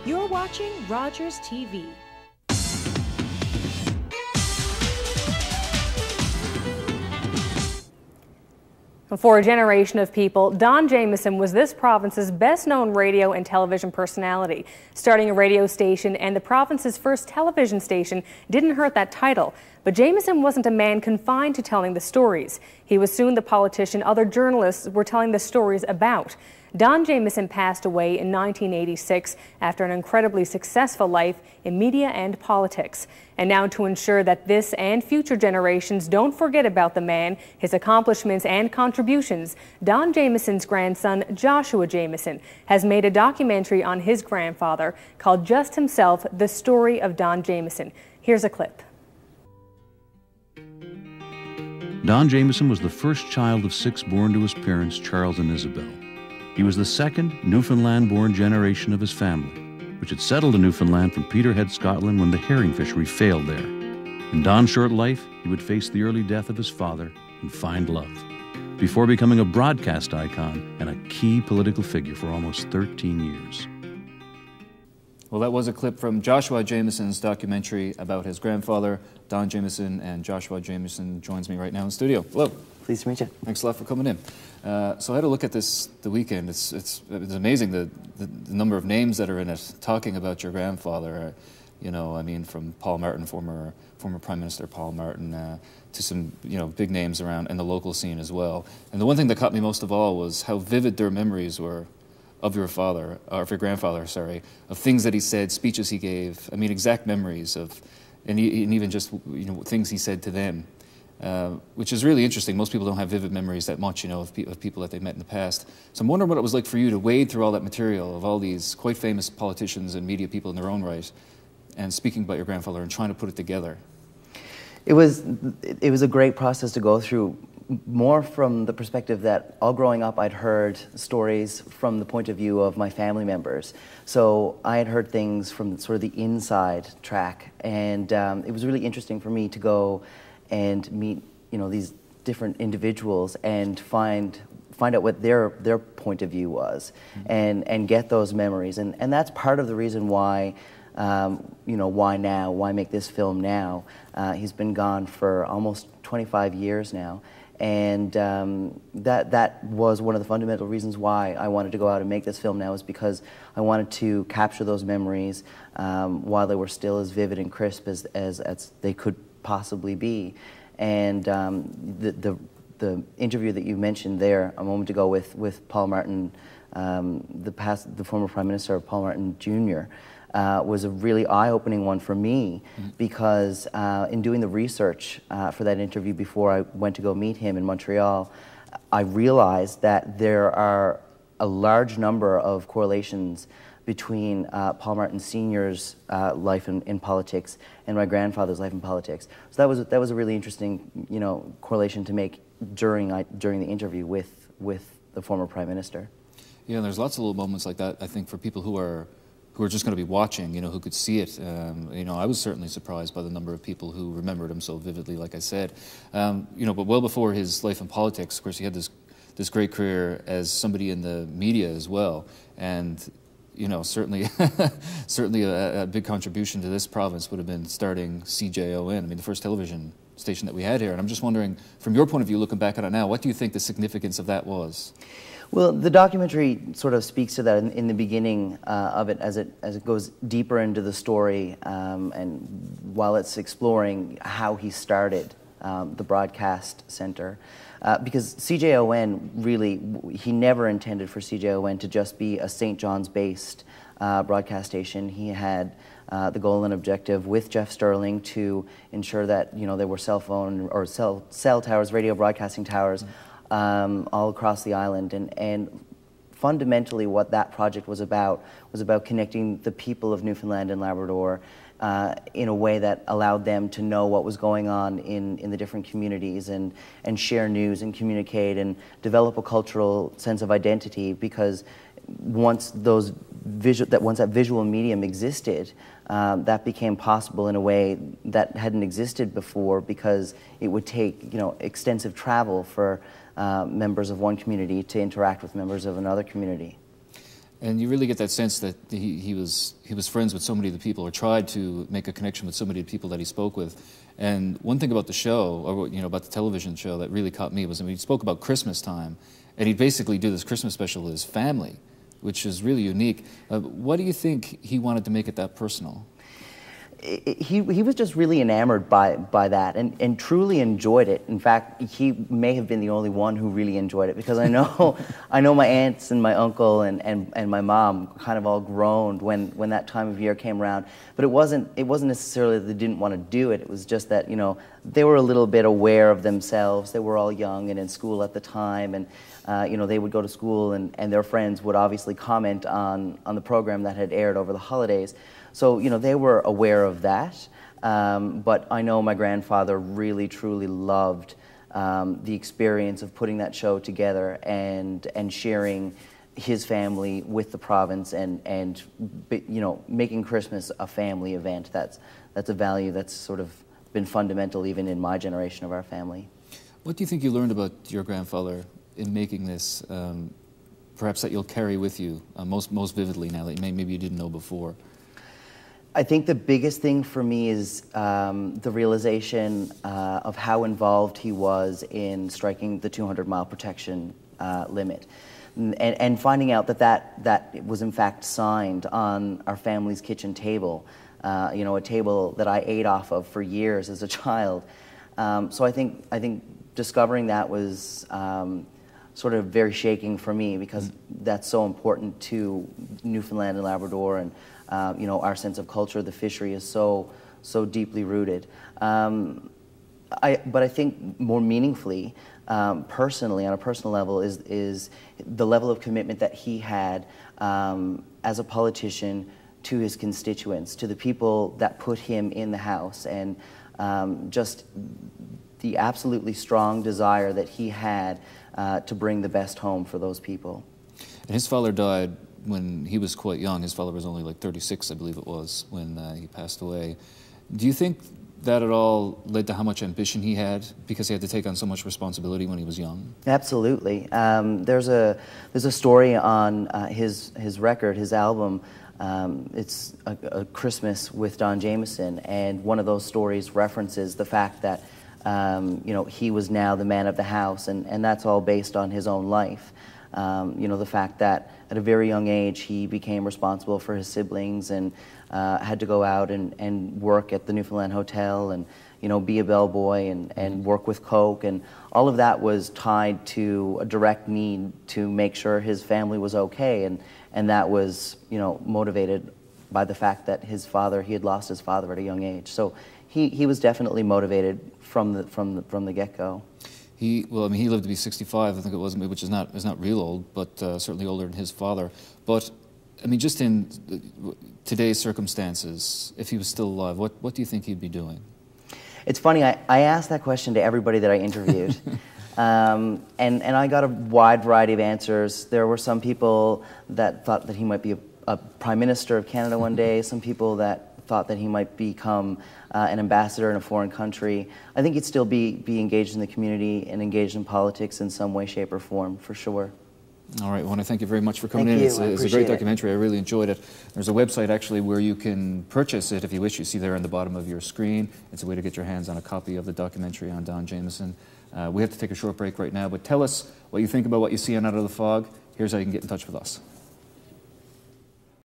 You're watching Rogers TV. For a generation of people, Don Jamieson was this province's best-known radio and television personality. Starting a radio station and the province's first television station didn't hurt that title. But Jamieson wasn't a man confined to telling the stories. He was soon the politician other journalists were telling the stories about. Don Jamieson passed away in 1986 after an incredibly successful life in media and politics. And now, to ensure that this and future generations don't forget about the man, his accomplishments and contributions, Don Jamieson's grandson, Joshua Jamieson, has made a documentary on his grandfather called Just Himself, The Story of Don Jamieson. Here's a clip. Don Jamieson was the first child of 6 born to his parents, Charles and Isabel. He was the second Newfoundland-born generation of his family, which had settled in Newfoundland from Peterhead, Scotland, when the herring fishery failed there. In Don's short life, he would face the early death of his father and find love, before becoming a broadcast icon and a key political figure for almost 13 years. Well, that was a clip from Joshua Jamieson's documentary about his grandfather, Don Jamieson, and Joshua Jamieson joins me right now in the studio. Hello. Pleased to meet you. Thanks a lot for coming in. So I had a look at this the weekend. It's amazing the number of names that are in it talking about your grandfather. You know, I mean, from Paul Martin, former Prime Minister Paul Martin, to some big names around in the local scene as well. And the one thing that caught me most of all was how vivid their memories were of your father, or of your grandfather, sorry, of things that he said, speeches he gave. I mean, exact memories of, and even just things he said to them. Which is really interesting. Most people don't have vivid memories that much, of people that they've met in the past. So I'm wondering what it was like for you to wade through all that material of all these quite famous politicians and media people in their own right, and speaking about your grandfather and trying to put it together. It was a great process to go through, more from the perspective that all growing up I'd heard stories from the point of view of my family members. So I had heard things from sort of the inside track, and it was really interesting for me to go and meet, these different individuals and find out what their point of view was, and get those memories. And that's part of the reason why, why now? Why make this film now? He's been gone for almost 25 years now, and that was one of the fundamental reasons why I wanted to go out and make this film now, is because I wanted to capture those memories while they were still as vivid and crisp as they could possibly be. And the interview that you mentioned there a moment ago with Paul Martin, the former Prime Minister, Paul Martin Jr., was a really eye-opening one for me, because in doing the research for that interview before I went to go meet him in Montreal, I realized that there are a large number of correlations between Paul Martin Sr.'s life in politics and my grandfather's life in politics. So that was a really interesting, correlation to make during the interview with the former Prime Minister. Yeah, and there's lots of little moments like that, I think, for people who are just going to be watching, who could see it. I was certainly surprised by the number of people who remembered him so vividly, like I said. But well before his life in politics, of course, he had this great career as somebody in the media as well, and certainly a big contribution to this province would have been starting CJON, I mean, the first television station that we had here. And I'm just wondering, from your point of view, looking back on it now, what do you think the significance of that was? Well, the documentary sort of speaks to that in the beginning of it, as it goes deeper into the story, and while it's exploring how he started the broadcast center. Because CJON, really, he never intended for CJON to just be a St. John's-based broadcast station. He had the goal and objective with Jeff Sterling to ensure that there were cell phone or cell towers, radio broadcasting towers, all across the island. And fundamentally, what that project was about connecting the people of Newfoundland and Labrador in a way that allowed them to know what was going on in the different communities, and share news and communicate and develop a cultural sense of identity, because once that visual medium existed, that became possible in a way that hadn't existed before, because it would take extensive travel for members of one community to interact with members of another community. And you really get that sense that he was friends with so many of the people, or tried to make a connection with so many of the people that he spoke with. And one thing about the show, or about the television show, that really caught me was, he spoke about Christmas time, and he'd basically do this Christmas special with his family, which is really unique. What do you think he wanted to make it that personal? He was just really enamored by that, and truly enjoyed it. In fact, he may have been the only one who really enjoyed it, because I know my aunts and my uncle and my mom kind of all groaned when that time of year came around. But it wasn't necessarily that they didn't want to do it. It was just that they were a little bit aware of themselves. They were all young and in school at the time, and they would go to school, and their friends would obviously comment on the program that had aired over the holidays. So, they were aware of that, but I know my grandfather really, truly loved the experience of putting that show together and sharing his family with the province, and making Christmas a family event. That's a value that's sort of been fundamental even in my generation of our family. What do you think you learned about your grandfather in making this, perhaps that you'll carry with you most vividly now that maybe you didn't know before? I think the biggest thing for me is the realization of how involved he was in striking the 200-mile protection limit, and finding out that was in fact signed on our family's kitchen table, a table that I ate off of for years as a child. So I think discovering that was sort of very shaking for me, because that's so important to Newfoundland and Labrador, and our sense of culture. The fishery is so deeply rooted. But I think more meaningfully, personally, on a personal level, is the level of commitment that he had as a politician to his constituents, to the people that put him in the House, and just the absolutely strong desire that he had to bring the best home for those people. And his father died when he was quite young. His father was only like 36, I believe it was, when he passed away. Do you think that at all led to how much ambition he had, because he had to take on so much responsibility when he was young? Absolutely. There's a story on his record, his album. It's a Christmas with Don Jamieson, and one of those stories references the fact that he was now the man of the house, and that's all based on his own life. The fact that at a very young age he became responsible for his siblings, and had to go out and work at the Newfoundland Hotel, and be a bellboy, and work with Coke, and all of that was tied to a direct need to make sure his family was okay, and that was motivated by the fact that he had lost his father at a young age. So he was definitely motivated from the get-go. He lived to be 65, I think it was, which is not real old, but certainly older than his father. But just in today's circumstances, if he was still alive, what do you think he'd be doing? It's funny, I asked that question to everybody that I interviewed, and I got a wide variety of answers. There were some people that thought that he might be a Prime Minister of Canada one day, some people that thought that he might become an ambassador in a foreign country. I think he'd still be engaged in the community and engaged in politics in some way, shape, or form, for sure. All right, I want to thank you very much for coming in. It's a great documentary. I really enjoyed it. There's a website actually where you can purchase it if you wish. You see there on the bottom of your screen. It's a way to get your hands on a copy of the documentary on Don Jamieson. We have to take a short break right now, but tell us what you think about what you see on Out of the Fog. Here's how you can get in touch with us.